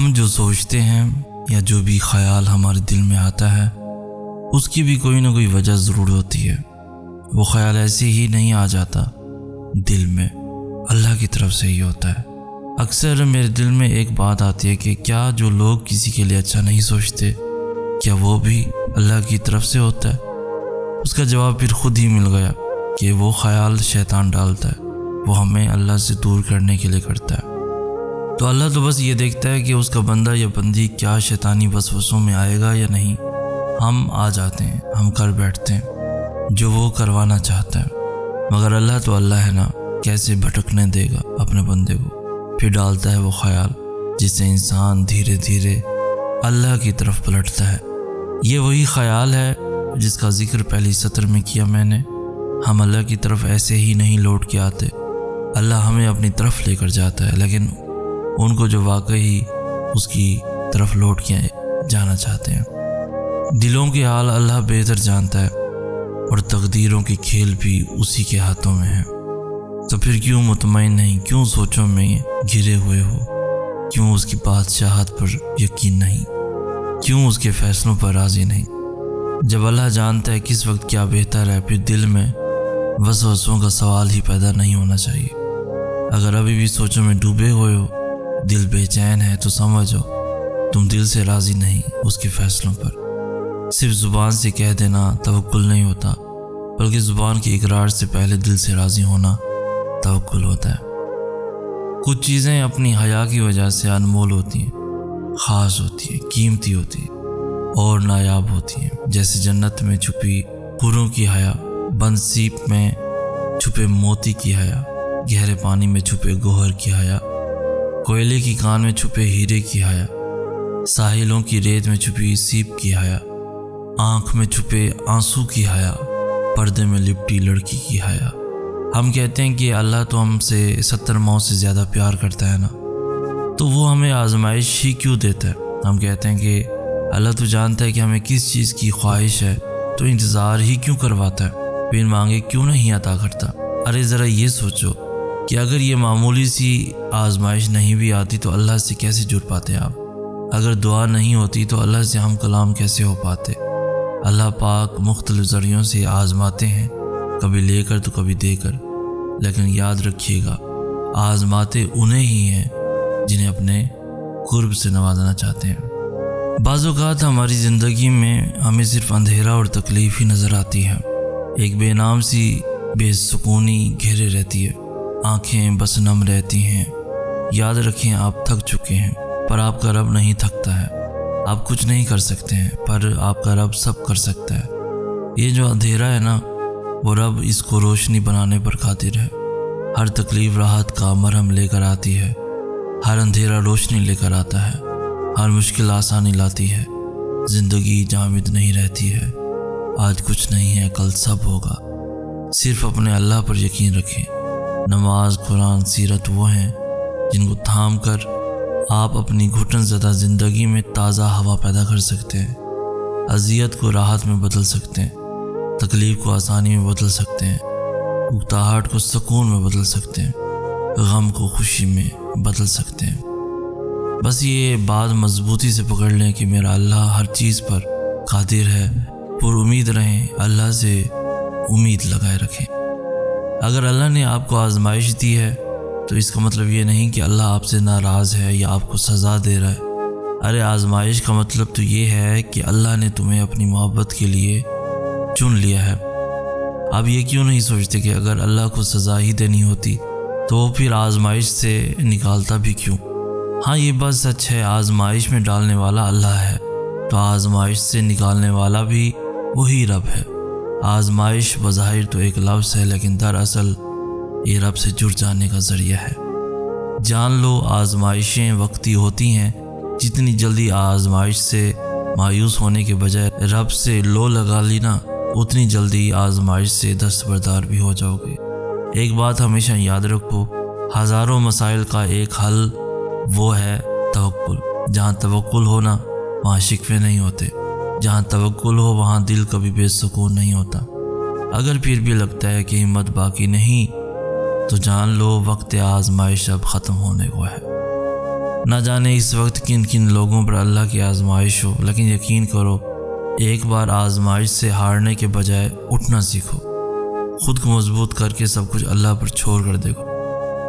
ہم جو سوچتے ہیں یا جو بھی خیال ہمارے دل میں آتا ہے اس کی بھی کوئی نہ کوئی وجہ ضرور ہوتی ہے۔ وہ خیال ایسے ہی نہیں آ جاتا دل میں، اللہ کی طرف سے ہی ہوتا ہے۔ اکثر میرے دل میں ایک بات آتی ہے کہ کیا جو لوگ کسی کے لیے اچھا نہیں سوچتے کیا وہ بھی اللہ کی طرف سے ہوتا ہے؟ اس کا جواب پھر خود ہی مل گیا کہ وہ خیال شیطان ڈالتا ہے، وہ ہمیں اللہ سے دور کرنے کے لیے کرتا ہے۔ تو اللہ تو بس یہ دیکھتا ہے کہ اس کا بندہ یا بندی کیا شیطانی وسوسوں میں آئے گا یا نہیں۔ ہم آ جاتے ہیں، ہم کر بیٹھتے ہیں جو وہ کروانا چاہتا ہے، مگر اللہ تو اللہ ہے نا، کیسے بھٹکنے دے گا اپنے بندے کو۔ پھر ڈالتا ہے وہ خیال جس سے انسان دھیرے دھیرے اللہ کی طرف پلٹتا ہے۔ یہ وہی خیال ہے جس کا ذکر پہلی سطر میں کیا میں نے۔ ہم اللہ کی طرف ایسے ہی نہیں لوٹ کے آتے، اللہ ہمیں اپنی طرف لے کر جاتا ہے، لیکن ان کو جو واقعی اس کی طرف لوٹ کے جانا چاہتے ہیں۔ دلوں کے حال اللہ بہتر جانتا ہے اور تقدیروں کے کھیل بھی اسی کے ہاتھوں میں ہیں۔ تو پھر کیوں مطمئن نہیں، کیوں سوچوں میں گھرے ہوئے ہو، کیوں اس کی بادشاہت پر یقین نہیں، کیوں اس کے فیصلوں پر راضی نہیں؟ جب اللہ جانتا ہے کس وقت کیا بہتر ہے، پھر دل میں وسوسوں کا سوال ہی پیدا نہیں ہونا چاہیے۔ اگر ابھی بھی سوچوں میں ڈوبے ہوئے ہو، دل بے چین ہے، تو سمجھو تم دل سے راضی نہیں اس کے فیصلوں پر۔ صرف زبان سے کہہ دینا توکل نہیں ہوتا، بلکہ زبان کے اقرار سے پہلے دل سے راضی ہونا توکل ہوتا ہے۔ کچھ چیزیں اپنی حیا کی وجہ سے انمول ہوتی ہیں، خاص ہوتی ہیں، قیمتی ہوتی ہیں اور نایاب ہوتی ہیں، جیسے جنت میں چھپی حوروں کی حیا، بند سیپ میں چھپے موتی کی حیا، گہرے پانی میں چھپے گوہر کی حیا، کوئلے کی کان میں چھپے ہیرے کی حیا، ساحلوں کی ریت میں چھپی سیپ کی حیا، آنکھ میں چھپے آنسو کی حیا، پردے میں لپٹی لڑکی کی حیا۔ ہم کہتے ہیں کہ اللہ تو ہم سے 70 ماؤں سے زیادہ پیار کرتا ہے نا، تو وہ ہمیں آزمائش ہی کیوں دیتا ہے؟ ہم کہتے ہیں کہ اللہ تو جانتا ہے کہ ہمیں کس چیز کی خواہش ہے، تو انتظار ہی کیوں کرواتا ہے، بن مانگے کیوں نہیں عطا کرتا؟ ارے ذرا یہ سوچو کہ اگر یہ معمولی سی آزمائش نہیں بھی آتی تو اللہ سے کیسے جڑ پاتے آپ؟ اگر دعا نہیں ہوتی تو اللہ سے ہم کلام کیسے ہو پاتے؟ اللہ پاک مختلف ذریعوں سے آزماتے ہیں، کبھی لے کر تو کبھی دے کر، لیکن یاد رکھیے گا آزماتے انہیں ہی ہیں جنہیں اپنے قرب سے نوازنا چاہتے ہیں۔ بعض اوقات ہماری زندگی میں ہمیں صرف اندھیرا اور تکلیف ہی نظر آتی ہے، ایک بے نام سی بے سکونی گھیرے رہتی ہے، آنکھیں بس نم رہتی ہیں۔ یاد رکھیں آپ تھک چکے ہیں، پر آپ کا رب نہیں تھکتا ہے۔ آپ کچھ نہیں کر سکتے ہیں، پر آپ کا رب سب کر سکتا ہے۔ یہ جو اندھیرا ہے نا، وہ رب اس کو روشنی بنانے پر قادر ہے۔ ہر تکلیف راحت کا مرہم لے کر آتی ہے، ہر اندھیرا روشنی لے کر آتا ہے، ہر مشکل آسانی لاتی ہے۔ زندگی جامد نہیں رہتی ہے، آج کچھ نہیں ہے کل سب ہوگا۔ صرف اپنے اللہ پر یقین رکھیں۔ نماز، قرآن، سیرت وہ ہیں جن کو تھام کر آپ اپنی گھٹن زدہ زندگی میں تازہ ہوا پیدا کر سکتے ہیں، اذیت کو راحت میں بدل سکتے ہیں، تکلیف کو آسانی میں بدل سکتے ہیں، اکتاہٹ کو سکون میں بدل سکتے ہیں، غم کو خوشی میں بدل سکتے ہیں۔ بس یہ بات مضبوطی سے پکڑ لیں کہ میرا اللہ ہر چیز پر قادر ہے۔ پر امید رہیں، اللہ سے امید لگائے رکھیں۔ اگر اللہ نے آپ کو آزمائش دی ہے تو اس کا مطلب یہ نہیں کہ اللہ آپ سے ناراض ہے یا آپ کو سزا دے رہا ہے۔ ارے آزمائش کا مطلب تو یہ ہے کہ اللہ نے تمہیں اپنی محبت کے لیے چن لیا ہے۔ آپ یہ کیوں نہیں سوچتے کہ اگر اللہ کو سزا ہی دینی ہوتی تو وہ پھر آزمائش سے نکالتا بھی کیوں؟ ہاں یہ بات سچ ہے، آزمائش میں ڈالنے والا اللہ ہے، تو آزمائش سے نکالنے والا بھی وہی رب ہے۔ آزمائش بظاہر تو ایک لفظ ہے، لیکن دراصل یہ رب سے جڑ جانے کا ذریعہ ہے۔ جان لو آزمائشیں وقتی ہوتی ہیں، جتنی جلدی آزمائش سے مایوس ہونے کے بجائے رب سے لو لگا لینا، اتنی جلدی آزمائش سے دستبردار بھی ہو جاؤ گے۔ ایک بات ہمیشہ یاد رکھو، ہزاروں مسائل کا ایک حل وہ ہے توکل۔ جہاں توکل ہو نا، وہاں شکوے نہیں ہوتے، جہاں توکل ہو وہاں دل کبھی بے سکون نہیں ہوتا۔ اگر پھر بھی لگتا ہے کہ ہمت باقی نہیں، تو جان لو وقت آزمائش اب ختم ہونے کو ہے۔ نہ جانے اس وقت کن کن لوگوں پر اللہ کی آزمائش ہو، لیکن یقین کرو ایک بار آزمائش سے ہارنے کے بجائے اٹھنا سیکھو، خود کو مضبوط کر کے سب کچھ اللہ پر چھوڑ کر دیکھو،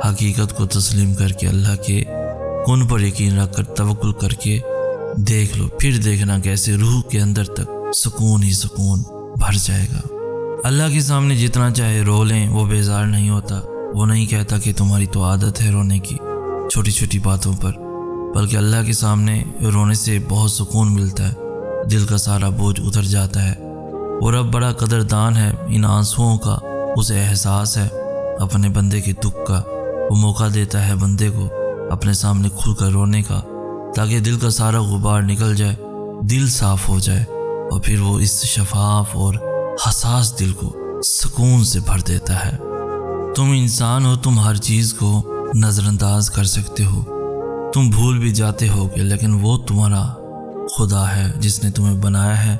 حقیقت کو تسلیم کر کے اللہ کے کن پر یقین رکھ کر توکل کر کے دیکھ لو، پھر دیکھنا کیسے روح کے اندر تک سکون ہی سکون بھر جائے گا۔ اللہ کے سامنے جتنا چاہے رو لیں وہ بیزار نہیں ہوتا، وہ نہیں کہتا کہ تمہاری تو عادت ہے رونے کی چھوٹی چھوٹی باتوں پر، بلکہ اللہ کے سامنے رونے سے بہت سکون ملتا ہے، دل کا سارا بوجھ اتر جاتا ہے۔ وہ رب بڑا قدردان ہے، ان آنسوؤں کا اسے احساس ہے، اپنے بندے کے دکھ کا۔ وہ موقع دیتا ہے بندے کو اپنے سامنے کھل کر رونے کا، تاکہ دل کا سارا غبار نکل جائے، دل صاف ہو جائے، اور پھر وہ اس شفاف اور حساس دل کو سکون سے بھر دیتا ہے۔ تم انسان ہو، تم ہر چیز کو نظر انداز کر سکتے ہو، تم بھول بھی جاتے ہوگے، لیکن وہ تمہارا خدا ہے جس نے تمہیں بنایا ہے۔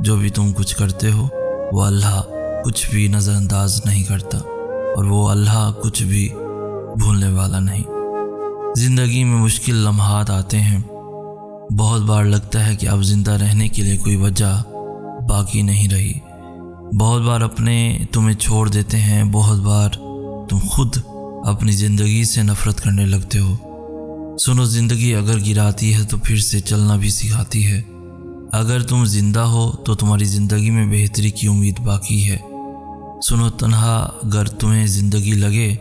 جو بھی تم کچھ کرتے ہو وہ اللہ کچھ بھی نظر انداز نہیں کرتا، اور وہ اللہ کچھ بھی بھولنے والا نہیں۔ زندگی میں مشکل لمحات آتے ہیں، بہت بار لگتا ہے کہ اب زندہ رہنے کے لیے کوئی وجہ باقی نہیں رہی، بہت بار اپنے تمہیں چھوڑ دیتے ہیں، بہت بار تم خود اپنی زندگی سے نفرت کرنے لگتے ہو۔ سنو، زندگی اگر گراتی ہے تو پھر سے چلنا بھی سکھاتی ہے۔ اگر تم زندہ ہو تو تمہاری زندگی میں بہتری کی امید باقی ہے۔ سنو، تنہا اگر تمہیں زندگی لگے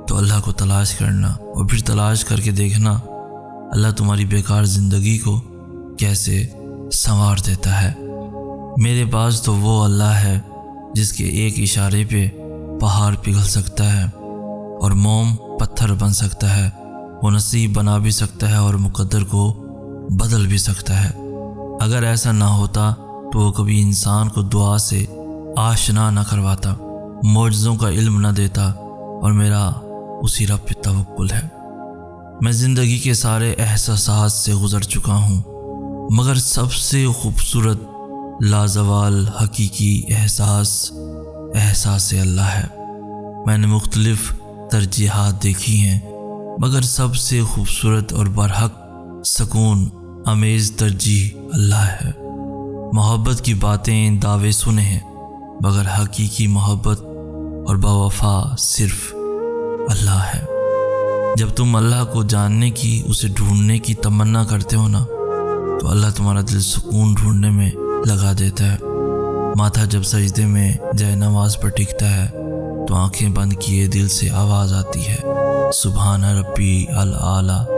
تو اللہ کو تلاش کرنا، اور پھر تلاش کر کے دیکھنا اللہ تمہاری بیکار زندگی کو کیسے سنوار دیتا ہے۔ میرے پاس تو وہ اللہ ہے جس کے ایک اشارے پہ پہاڑ پگھل سکتا ہے اور موم پتھر بن سکتا ہے، وہ نصیب بنا بھی سکتا ہے اور مقدر کو بدل بھی سکتا ہے۔ اگر ایسا نہ ہوتا تو وہ کبھی انسان کو دعا سے آشنا نہ کرواتا، معجزوں کا علم نہ دیتا، اور میرا اسی رب پہ توکل ہے۔ میں زندگی کے سارے احساسات سے گزر چکا ہوں، مگر سب سے خوبصورت لازوال حقیقی احساس اللہ ہے۔ میں نے مختلف ترجیحات دیکھی ہیں، مگر سب سے خوبصورت اور برحق سکون امیز ترجیح اللہ ہے۔ محبت کی باتیں دعوے سنے ہیں، مگر حقیقی محبت اور باوفا صرف اللہ ہے۔ جب تم اللہ کو جاننے کی، اسے ڈھونڈنے کی تمنا کرتے ہو نا، تو اللہ تمہارا دل سکون ڈھونڈنے میں لگا دیتا ہے۔ ماتھا جب سجدے میں جائے نماز پر ٹکتا ہے تو آنکھیں بند کیے دل سے آواز آتی ہے، سبحان ربی العالی،